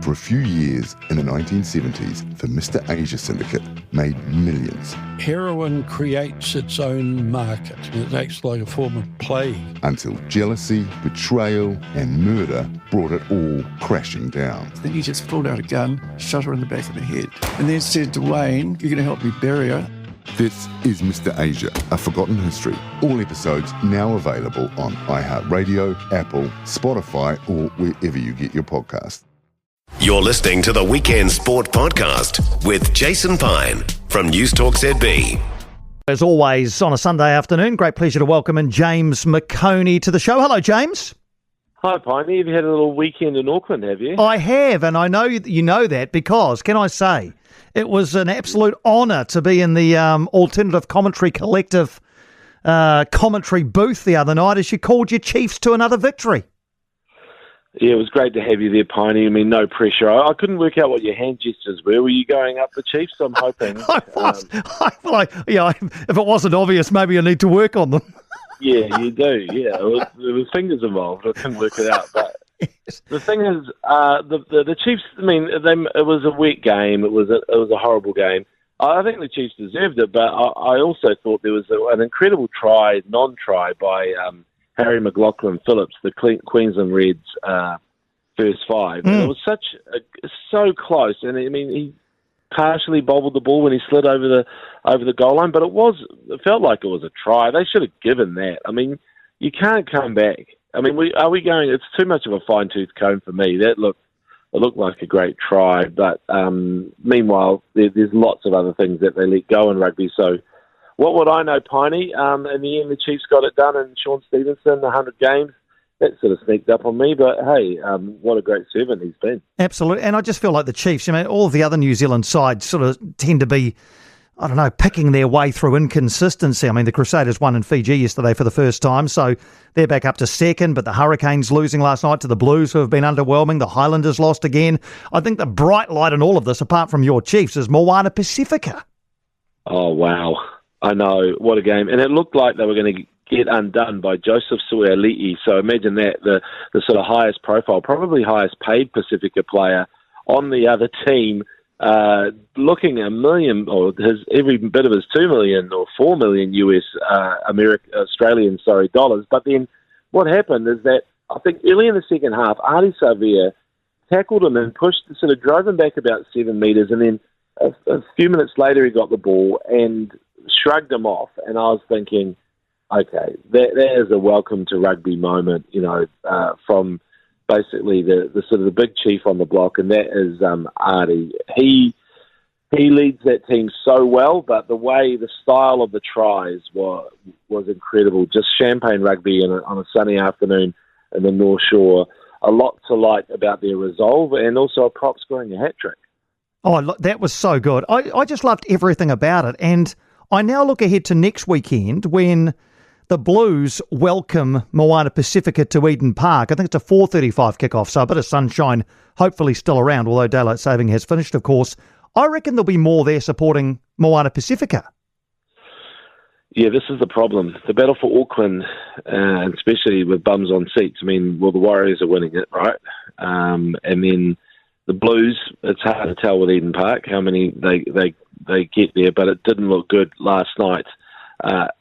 For a few years in the 1970s, the Mr. Asia Syndicate made millions. Heroin creates its own market. It acts like a form of plague. Until jealousy, betrayal and murder brought it all crashing down. Then he just pulled out a gun, shot her in the back of the head, and then said to Wayne, "You're going to help me bury her." This is Mr. Asia, A Forgotten History. All episodes now available on iHeartRadio, Apple, Spotify, or wherever you get your podcasts. You're listening to the Weekend Sport Podcast with Jason Pine from News Talk ZB. As always, on a Sunday afternoon, great pleasure to welcome in James McOnie to the show. Hello, James. Hi, Piney. You've had a little weekend in Auckland, have you? I have, and I know you know that because, can I say, it was an absolute honour to be in the Alternative Commentary Collective commentary booth the other night as you called your Chiefs to another victory. Yeah, it was great to have you there, Piney. I mean, no pressure. I couldn't work out what your hand gestures were. Were you going up the Chiefs? I'm hoping. I was. If it wasn't obvious, maybe I need to work on them. Yeah, you do. Yeah, there was fingers involved. I couldn't work it out. But the thing is, the Chiefs. I mean, it was a wet game. It was a horrible game. I think the Chiefs deserved it, but I also thought there was an incredible non-try by Harry McLaughlin-Phillips, the Queensland Reds first five. And it was so close. And I mean, he partially bobbled the ball when he slid over the goal line, but it felt like it was a try. They should have given that. I mean, you can't come back. I mean, are we going? It's too much of a fine-tooth comb for me. It looked like a great try, but meanwhile, there's lots of other things that they let go in rugby. So, what would I know, Piney? In the end, the Chiefs got it done, and Sean Stevenson, 100 games. That sort of sneaked up on me, but hey, what a great servant he's been. Absolutely, and I just feel like the Chiefs, all of the other New Zealand sides sort of tend to be, I don't know, picking their way through inconsistency. I mean, the Crusaders won in Fiji yesterday for the first time, so they're back up to second, but the Hurricanes losing last night to the Blues, who have been underwhelming. The Highlanders lost again. I think the bright light in all of this, apart from your Chiefs, is Moana Pacifica. Oh, wow. I know. What a game. And it looked like they were going to get undone by Joseph Suali'i. So imagine that, the sort of highest profile, probably highest paid Pacifica player on the other team, looking $1 million, or every bit of his $2 million or $4 million Australian dollars. But then what happened is that I think early in the second half, Artie Savea tackled him and sort of drove him back about 7 metres, and then a few minutes later he got the ball and shrugged him off. And I was thinking, okay, that is a welcome to rugby moment, from basically the sort of the big chief on the block, and that is Artie. He leads that team so well, but the style of the tries was incredible. Just champagne rugby on a sunny afternoon in the North Shore. A lot to like about their resolve, and also a prop scoring a hat-trick. Oh, that was so good. I just loved everything about it, and I now look ahead to next weekend when the Blues welcome Moana Pacifica to Eden Park. I think it's a 4:35 kickoff, so a bit of sunshine hopefully still around, although daylight saving has finished, of course. I reckon there'll be more there supporting Moana Pacifica. Yeah, this is the problem. The battle for Auckland, especially with bums on seats. I mean, the Warriors are winning it, right? And then the Blues, it's hard to tell with Eden Park how many they get there, but it didn't look good last night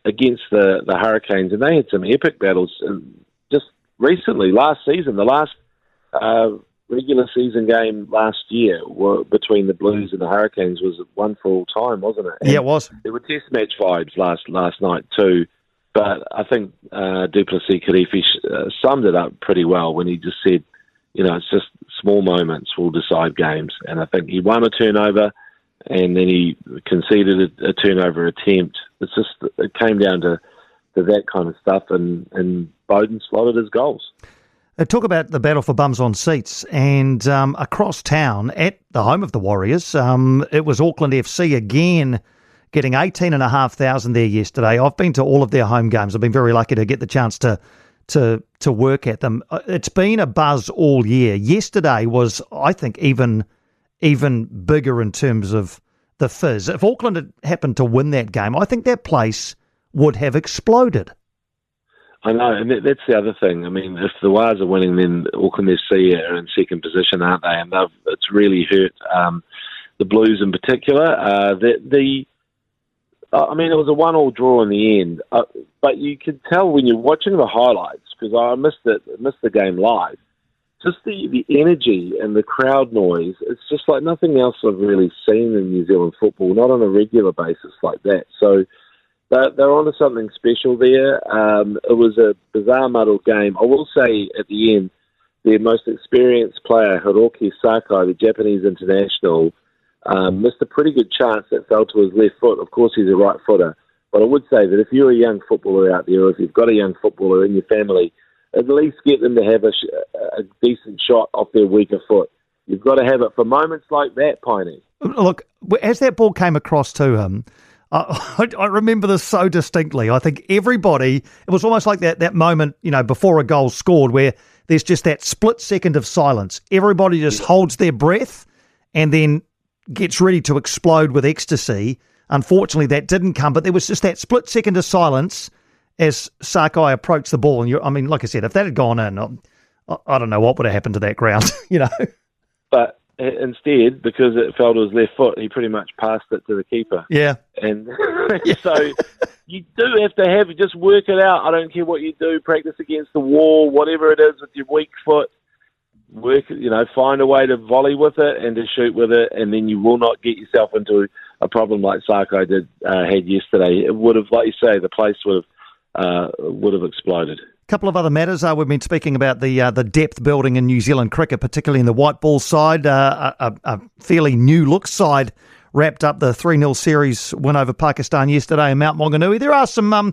against the Hurricanes, and they had some epic battles just recently. Last season, the last regular season game last year between the Blues and the Hurricanes was one for all time, wasn't it? And yeah, it was. There were test match vibes last night too, but I think Duplessis Kirifi summed it up pretty well when he just said, it's just small moments will decide games, and I think he won a turnover, and then he conceded a turnover attempt. It came down to that kind of stuff, and Bowden slotted his goals. Talk about the battle for bums on seats, and across town at the home of the Warriors, it was Auckland FC again getting 18,500 there yesterday. I've been to all of their home games. I've been very lucky to get the chance to work at them. It's been a buzz all year. Yesterday was, I think, even bigger in terms of the fizz. If Auckland had happened to win that game, I think that place would have exploded. I know, and that's the other thing. I mean, if the Wars are winning, then Auckland FC are in second position, aren't they? And it's really hurt the Blues in particular. I mean, it was a 1-1 draw in the end, but you could tell when you're watching the highlights, because I missed the game live, just the energy and the crowd noise. It's just like nothing else I've really seen in New Zealand football, not on a regular basis like that. So they're onto something special there. It was a bizarre muddled game. I will say at the end, their most experienced player, Hiroki Sakai, the Japanese international, missed a pretty good chance that fell to his left foot. Of course, he's a right footer. But I would say that if you're a young footballer out there, or if you've got a young footballer in your family, at least get them to have a decent shot off their weaker foot. You've got to have it for moments like that, Piney. Look, as that ball came across to him, I remember this so distinctly. I think everybody, it was almost like that moment, before a goal's scored, where there's just that split second of silence. Everybody just holds their breath and then gets ready to explode with ecstasy. Unfortunately, that didn't come, but there was just that split second of silence as Sakai approached the ball. And like I said, if that had gone in, I don't know what would have happened to that ground, But instead, because it fell to his left foot, he pretty much passed it to the keeper. Yeah. And so you do have to just work it out. I don't care what you do, practice against the wall, whatever it is with your weak foot. Work, find a way to volley with it and to shoot with it, and then you will not get yourself into a problem like Sakai had yesterday. It would have, like you say, the place would have exploded. A couple of other matters. We've been speaking about the depth building in New Zealand cricket, particularly in the white ball side. A fairly new look side wrapped up the 3-0 series win over Pakistan yesterday in Mount Maunganui. There are some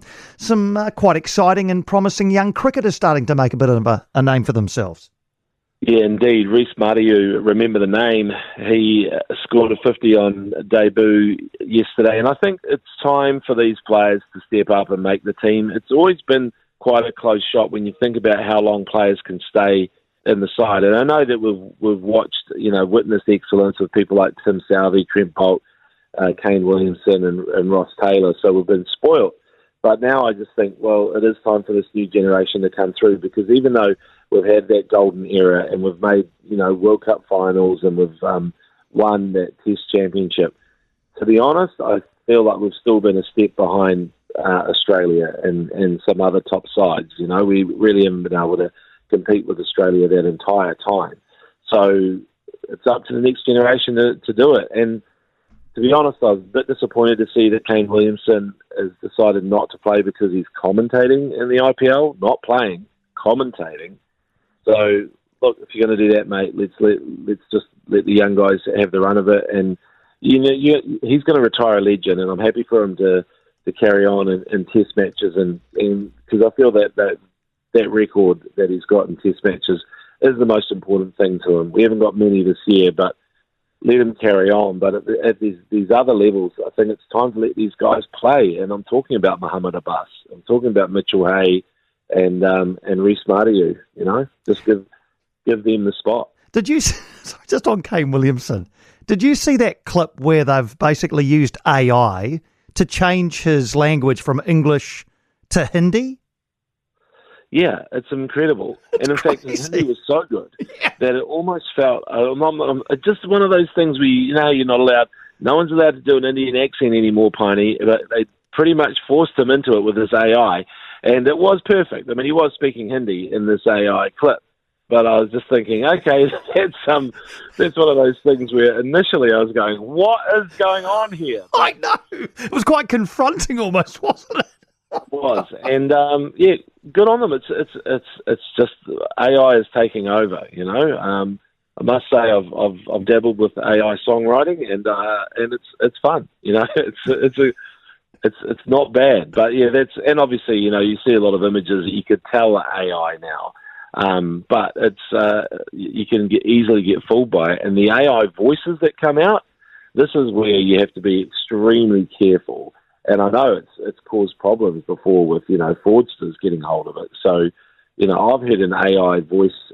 quite exciting and promising young cricketers starting to make a bit of a name for themselves. Yeah, indeed. Reece Mariu, remember the name. He scored a 50 on debut yesterday, and I think it's time for these players to step up and make the team. It's always been quite a close shot when you think about how long players can stay in the side. And I know that we've watched, witnessed excellence with people like Tim Southey, Trent Boult, Kane Williamson and Ross Taylor, so we've been spoilt. But now I just think, well, it is time for this new generation to come through, because even though we've had that golden era and we've made, World Cup finals and we've won that Test championship, to be honest, I feel like we've still been a step behind Australia and some other top sides. We really haven't been able to compete with Australia that entire time. So it's up to the next generation to do it. And to be honest, I was a bit disappointed to see that Kane Williamson has decided not to play because he's commentating in the IPL, not playing, commentating. So, look, if you're going to do that, mate, let's just let the young guys have the run of it. And, he's going to retire a legend, and I'm happy for him to carry on in Test matches. And because I feel that record that he's got in Test matches is the most important thing to him. We haven't got many this year, but let him carry on. But at these other levels, I think it's time to let these guys play. And I'm talking about Mohamed Abbas. I'm talking about Mitchell Hay and Reece Mariu. Just give them the spot. Did you, just on Kane Williamson, did you see that clip where they've basically used AI to change his language from English to Hindi? Yeah, it's incredible. And in fact, his Hindi was so good that it almost felt just one of those things where you're not allowed. No one's allowed to do an Indian accent anymore, Piney. But they pretty much forced him into it with this AI, and it was perfect. I mean, he was speaking Hindi in this AI clip. But I was just thinking, okay, that's one of those things where initially I was going, what is going on here? I know. It was quite confronting almost, wasn't it? It was. And, good on them. It's just AI is taking over, I must say I've dabbled with AI songwriting and it's fun, It's not bad. But, yeah, and obviously, you see a lot of images that you could tell are AI now. But it's you can easily get fooled by it, and the AI voices that come out. This is where you have to be extremely careful, and I know it's caused problems before with fraudsters getting hold of it. So I've heard an AI voice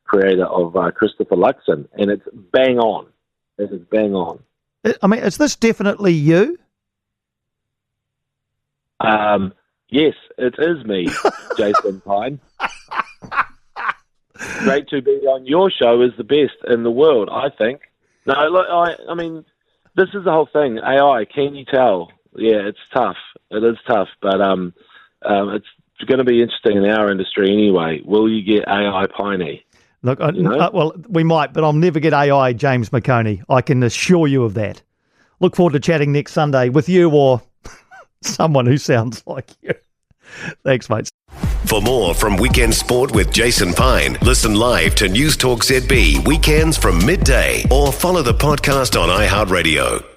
creator of Christopher Luxon, and it's bang on. It is bang on. I mean, is this definitely you? Yes, it is me, Jason Pine. Great to be on your show is the best in the world, I think. No, look, I mean, this is the whole thing. AI, can you tell? Yeah, it's tough. It is tough, but it's going to be interesting in our industry anyway. Will you get AI Piney? Look, well, we might, but I'll never get AI James McOnie. I can assure you of that. Look forward to chatting next Sunday with you or someone who sounds like you. Thanks, mate. For more from Weekend Sport with Jason Pine, listen live to News Talk ZB weekends from midday or follow the podcast on iHeartRadio.